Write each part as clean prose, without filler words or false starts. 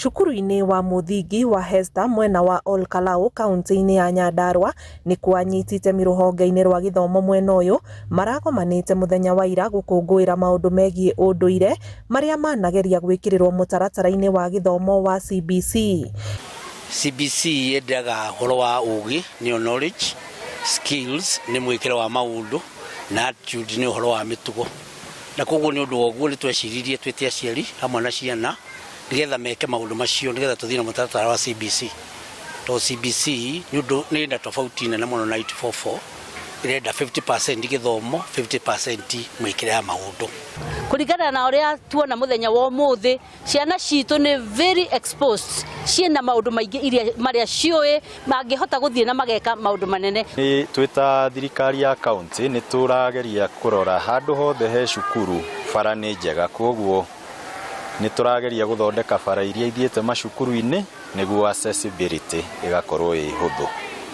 Cukuru-inĩ wa mũthingi wa Hester mwena wa Olkalau kaunti-inĩ ya Nyandarua nĩ kwanyitĩte rũhonge-inĩ rwa gĩthomo mwena ũyũ maragomanĩte mũthenya wa ira gũkũngũĩra maũndũ megiĩ ũndũire marĩa manageria gwĩkĩrĩrwo mũtaratara-inĩ wa gĩthomo wa CBC. CBC yendaga ũhoro wa ũgĩ nĩ knowledge, skills nĩ mwĩkĩre wa maũndũ na attitude nĩ ũhoro wa mĩtugo. Na koguo nĩ ũndũ wa ũguo nĩ tweciririe twĩte aciari hamwe na ciana nigetha meke maũndũ macio nigetha tũthiĩ na mũtaratara wa CBC. To CBC nĩ enda tofauti nene mũno na 844 irenda 50% gĩthomo 50% mwĩkĩre ya maũndũ. Kũringana na ũrĩa tuona mũthenya wa ũmũthĩ, ciana citũ nĩ very exposed, ciena maũndũ maingĩ marĩa ciũĩ mangĩhota gũthiĩ na mageka maũndũ manene. Twĩta thirikari ya kaunti nĩ tũrageria kũrora handũ hothe he cukuru bara nĩ njega, koguo nĩ tũrageria gũthondeka bara iria ithiĩte macukuru-inĩ nĩguo accessibility ĩgakorwo ĩ hũthũ.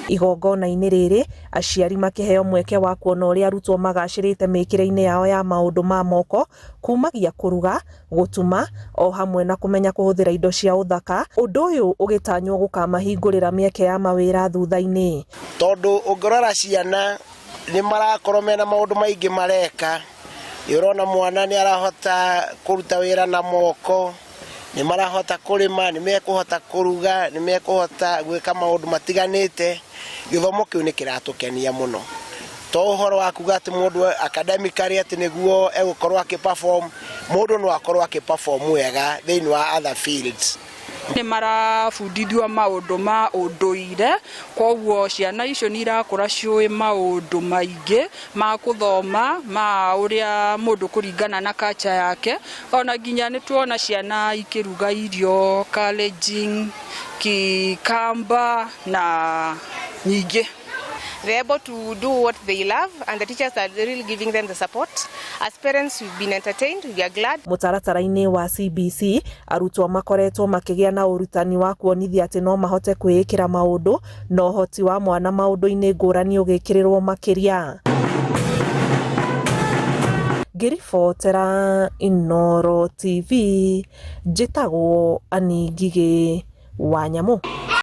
Igongona-inĩ rĩrĩ aciari makĩheo mweke wa kuona ũrĩa arutwo magacĩrĩte mĩkĩre-inĩ yao ya maũndũ ma moko kumagia kũruga, gũtuma o hamwe na kũmenya kũhũthĩra indo cia ũthaka, ũndũ ũyũ ũgĩtanywo gũkamahingũrĩra mĩeke ya mawĩra thutha-inĩ. Tondũ ũngĩrora ciana nĩ marakorwo mena maũndũ maingĩ mareka, ũrona mwana nĩ arahota kũruta wĩra na moko, nĩ marahota kũrĩma, nĩ mekũhota kũruga, nĩ mekũhota gwĩka maũndũ matiganĩte. Gĩthomo kĩu nĩ kĩratũkenia mũno. To ũhoro wa kuga atĩ mũndũ academically atĩ nĩguo egũkorwo akĩ-perform, mũndũ no akorwo akĩ-perform wega thĩinĩ wa other fields. Nĩ marabundithio maũndũ ma ũndũire, koguo ciana icio nĩ irakũra ciũĩ maũndũ maingĩ ma gũthoma ma ũrĩa mũndũ kũringana na culture yake. Ona nginya nĩ tuona ciana ikĩruga irio, carraging, kikamba na nyingĩ. They're able to do what they love and the teachers are really giving them the support. As parents, we've been entertained, we are glad. Mũtaratara-inĩ wa CBC arutwo makoretwo makĩgĩa na ũrutani wa kuonithia atĩ no mahote kwĩĩkĩra maũndũ na ũhoti wa mwana maũndũ-inĩ ngũrani ũgĩkĩrĩrwo makĩria. Ngĩribotera Inooro TV, njĩtagwo Anĩ Ngigĩ Wanyamũ.